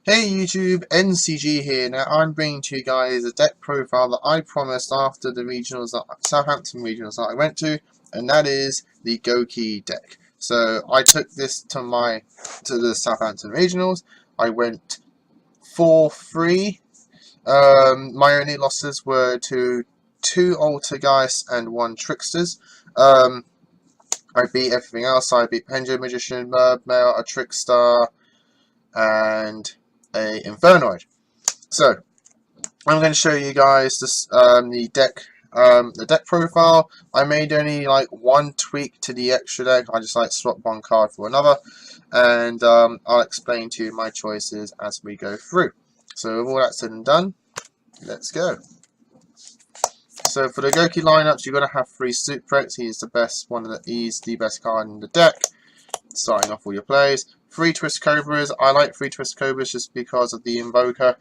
Hey YouTube, NCG here. Now I'm bringing to you guys a deck profile that I promised after the regionals, Southampton regionals that I went to, and that is the Gouki deck. So I took this to the Southampton regionals. I went 4-3. My only losses were to 2 Altergeist and 1 Tricksters. I beat everything else. I beat Pendulum Magician, Mermail, a Trickstar, and a Infernoid. So I'm going to show you guys this the deck profile. I made only like one tweak to the extra deck. I just like swap one card for another, and I'll explain to you my choices as we go through. So with all that said and done, let's go. So for the Gouki lineups, you're going to have 3 Suplex. He's the best card in the deck, starting off all your plays. 3 Twist Cobras. I like 3 Twist Cobras just because of the Invoker.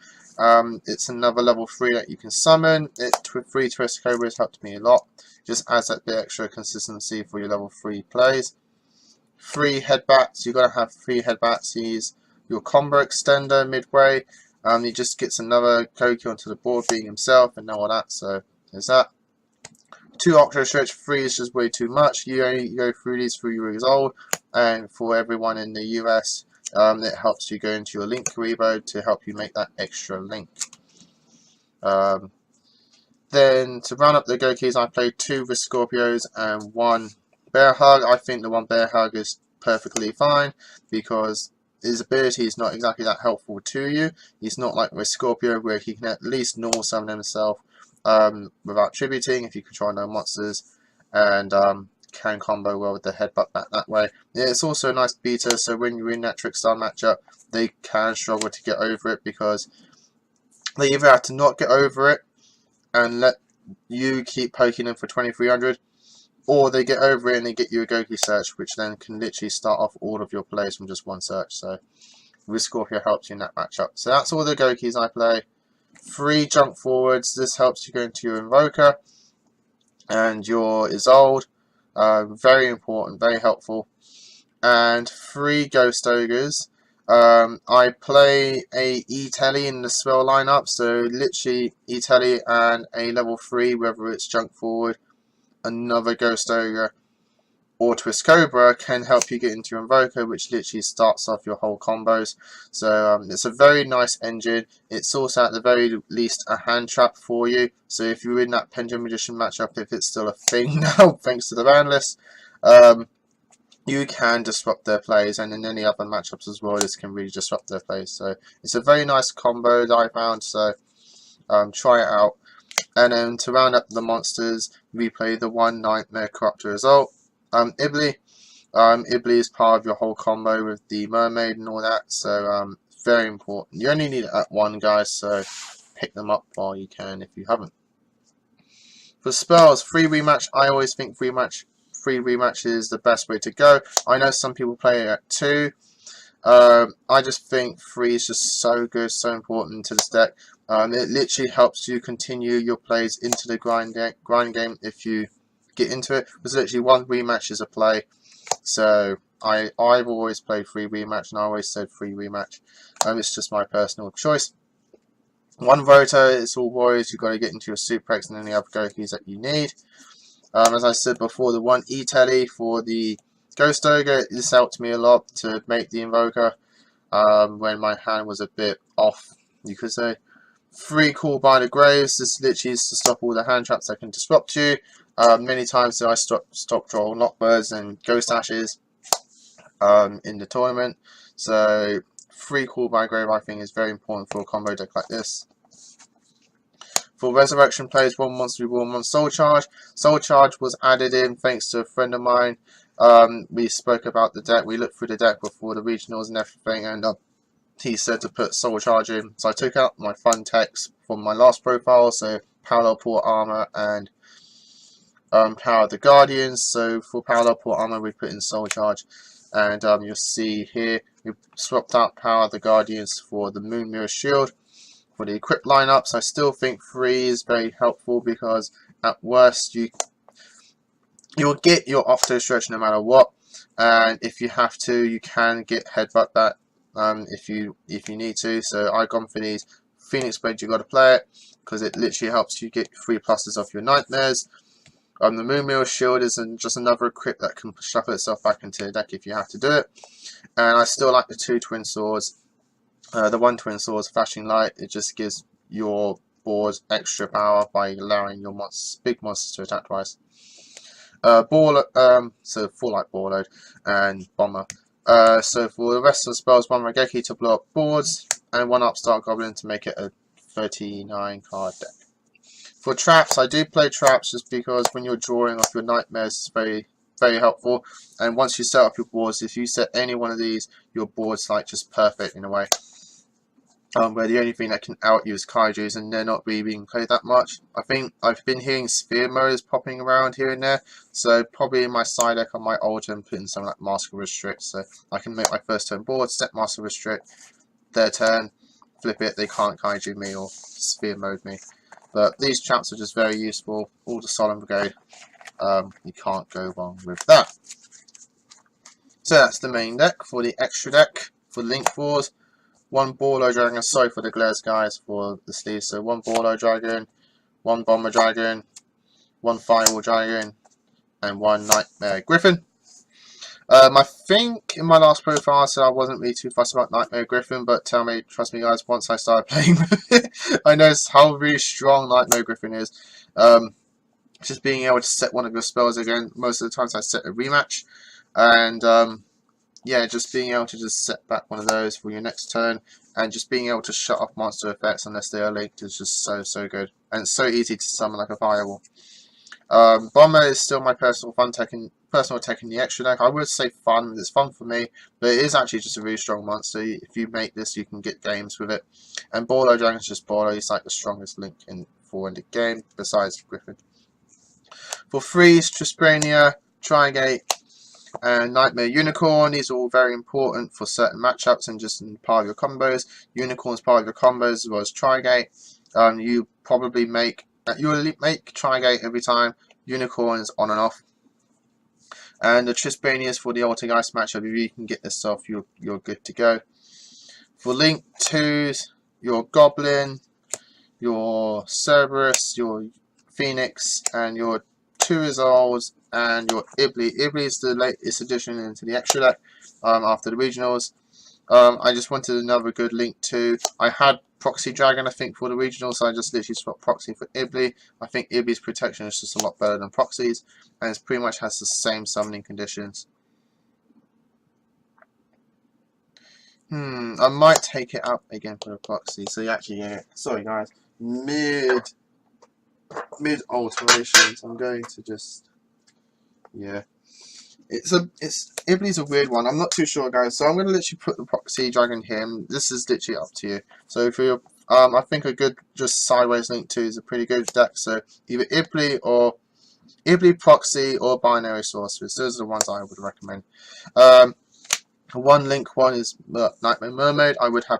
It's another level 3 that you can summon. 3 Twist Cobras helped me a lot. Just adds that bit extra consistency for your level 3 plays. 3 Headbats. You're going to have 3 Headbats. He's your combo extender midway. He just gets another Gouki onto the board being himself and all that. So there's that. 2 Octo Stretch. 3 is just way too much. You only go through these 3 years old. And for everyone in the US, it helps you go into your link Rebo to help you make that extra link. Then to round up the Goukis, I played 2 Scorpios and 1 Bear Hug. I think the 1 Bear Hug is perfectly fine because his ability is not exactly that helpful to you. He's not like with Scorpio where he can at least normal summon himself without tributing if you control no monsters, and can combo well with the headbutt back that way. Yeah, it's also a nice beta, so when you're in that Trickstar matchup, they can struggle to get over it because they either have to not get over it and let you keep poking them for 2300, or they get over it and they get you a Gouki search, which then can literally start off all of your plays from just one search. So with Scorpio helps you in that matchup. So that's all the Goukis I play. 3 jump forwards. This helps you go into your Invoker and your Isolde. Very important, very helpful. And 3 Ghost Ogres. I play a E-Telly in the spell lineup, so literally E-Telly and a level 3, whether it's junk forward, another Ghost Ogre, or Twist Cobra can help you get into your Invoker, which literally starts off your whole combos. So it's a very nice engine. It's also at the very least a hand trap for you. So if you're in that Pendulum Magician matchup, if it's still a thing now, thanks to the ban list, you can disrupt their plays, and in any other matchups as well, this can really disrupt their plays. So it's a very nice combo that I found, so try it out. And then to round up the monsters, we play the 1 Knightmare Corruptor result. Ibli is part of your whole combo with the mermaid and all that, so very important. You only need it at 1, guys, so pick them up while you can if you haven't. For spells, 3 rematch. I always think 3 rematch is the best way to go. I know some people play it at 2. I just think 3 is just so good, so important to this deck. It literally helps you continue your plays into the grind game if you get into it. Because literally 1 rematch is a play. So I've always played 3 rematch, and I always said 3 rematch. It's just my personal choice. 1 Voter, it's all warriors. You've got to get into your Suplex and any other Goukis that you need. As I said before, the 1 E-Telly for the Ghost Ogre, this helped me a lot to make the Invoker when my hand was a bit off, you could say. 3 Call by the Graves, this literally is to stop all the hand traps that can disrupt you. Many times did I stop draw Knockbirds and Ghost Ashes in the tournament. So 3 Call by Grave I think is very important for a combo deck like this. For Resurrection plays, 1 monster reborn, 1 Soul Charge. Soul Charge was added in thanks to a friend of mine. We spoke about the deck, we looked through the deck before the regionals and everything, and he said to put Soul Charge in. So I took out my fun text from my last profile, so Parallel Port Armor and Power of the Guardians. So for Parallel Port Armor we put in Soul Charge, and you'll see here we swapped out Power of the Guardians for the Moon Mirror Shield. For the equipped lineups, I still think 3 is very helpful because at worst you'll get your Octo Stretch no matter what, and if you have to, you can get Headbutt that if you need to. So I've gone for these Phoenix Blade. You got to play it because it literally helps you get 3+ off your Knightmares. The Moonmeal Shield is just another equip that can shuffle itself back into the deck if you have to do it. And I still like the 2 Twin Swords. The 1 Twin Swords Flashing Light, it just gives your board extra power by allowing your big monsters to attack twice. So full light ball load and bomber. So for the rest of the spells, one Gouki to blow up boards and 1 Upstart Goblin to make it a 39 card deck. For traps, I do play traps just because when you're drawing off your Knightmares, it's very helpful. And once you set up your boards, if you set any one of these, your board's like just perfect in a way. Where the only thing that can out you is Kaijus, and they're not really being played that much. I think I've been hearing Sphere Mode popping around here and there, so probably in my side deck I might alter and put in something like Master Restrict, so I can make my first turn board, set Master Restrict, their turn, flip it, they can't Kaiju me or Sphere Mode me. But these traps are just very useful. All the Solemn Brigade, you can't go wrong with that. So that's the main deck. For the extra deck, for Link Wars, 1 Borlo Dragon, sorry for the glares guys for the sleeves, so 1 Borlo Dragon, 1 Bomber Dragon, 1 Firewall Dragon, and 1 Knightmare Griffin. I think in my last profile I said I wasn't really too fussed about Knightmare Griffin, but trust me guys, once I started playing with it, I noticed how really strong Knightmare Griffin is. Just being able to set one of your spells again, most of the times I set a rematch, and yeah, just being able to just set back one of those for your next turn, and just being able to shut off monster effects unless they are linked is just so good, and it's so easy to summon like a Firewall. Bomber is still my personal tech in the extra deck. I would say fun, it's fun for me, but it is actually just a really strong monster. If you make this, you can get games with it. And Borlo Dragon is just Borlo, he's like the strongest link in the game, besides Griffin. For Freeze, Tristrania, Trigate, and Knightmare Unicorn, these are all very important for certain matchups and just in part of your combos. Unicorn's part of your combos as well as Trigate. You probably make Trigate every time. Unicorn is on and off. And the Tristranias for the Altergeist matchup, if you can get this off, you're good to go. For Link 2s, your Goblin, your Cerberus, your Phoenix, and your 2 Izolds, and your Ibli. Ibli is the latest addition into the extra deck after the regionals. I just wanted another good Link 2. I had Proxy Dragon, I think, for the regionals, so I just literally swapped Proxy for Ibli. I think Ibli's protection is just a lot better than Proxy's, and it pretty much has the same summoning conditions. I might take it up again for the Proxy. So you actually, yeah, sorry guys, mid alterations, I'm going to just, yeah. Ibli's a weird one. I'm not too sure, guys. So I'm going to literally put the Proxy Dragon here. This is literally up to you. So for your, I think a good just sideways Link 2 is a pretty good deck. So either Ibli, Proxy, or Binary Sorceress. Those are the ones I would recommend. 1 Link 1 is Knightmare Mermaid. I would have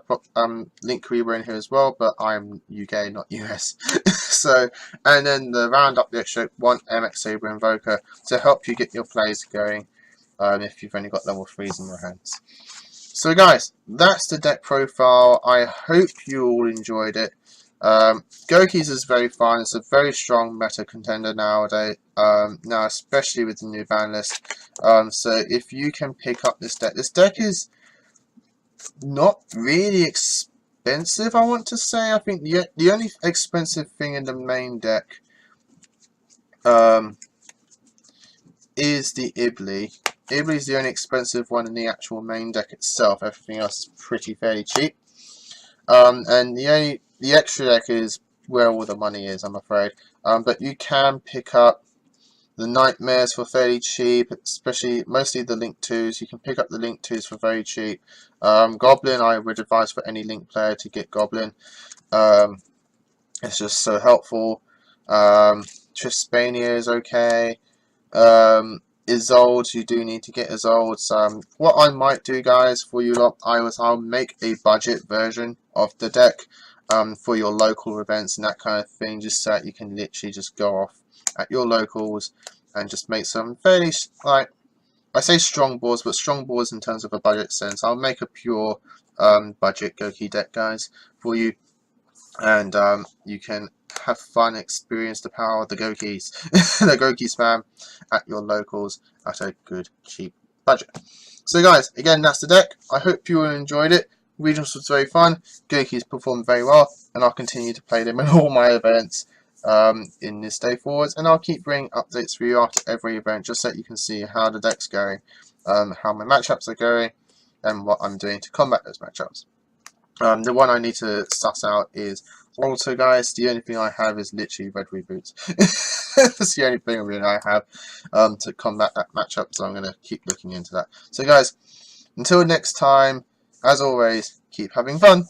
Link Reaver in here as well, but I'm UK, not US. So, and then the round up the extra 1 MX Saber Invoker to help you get your plays going if you've only got level 3s in your hands. So guys, that's the deck profile. I hope you all enjoyed it. Gouki's is very fun. It's a very strong meta contender nowadays. Now, especially with the new ban list. So if you can pick up this deck is not really expensive, I want to say. I think the only expensive thing in the main deck is the Ibli. Ibli is the only expensive one in the actual main deck itself. Everything else is pretty fairly cheap. And the extra deck is where all the money is, I'm afraid. But you can pick up the Knightmares for fairly cheap, mostly the Link 2s. You can pick up the Link 2s for very cheap. Goblin, I would advise for any Link player to get Goblin. It's just so helpful. Tristrania is okay. Izolds, you do need to get Izolds. What I might do, guys, for you lot, I'll make a budget version of the deck for your local events and that kind of thing, just so that you can literally just go off at your locals and just make some fairly, like, I say strong boards, but strong boards in terms of a budget sense. I'll make a pure budget Gouki deck, guys, for you, and you can have fun, experience the power of the Goukis, the Gouki spam at your locals at a good, cheap budget. So guys, again, that's the deck. I hope you all enjoyed it. Regionals was very fun. Goukis performed very well, and I'll continue to play them in all my events in this day forwards, and I'll keep bringing updates for you after every event, just so you can see how the deck's going, how my matchups are going, and what I'm doing to combat those matchups. The one I need to suss out is Alter, guys. The only thing I have is literally red reboots. That's the only thing really I have to combat that matchup, so I'm going to keep looking into that. So guys, until next time, as always, keep having fun.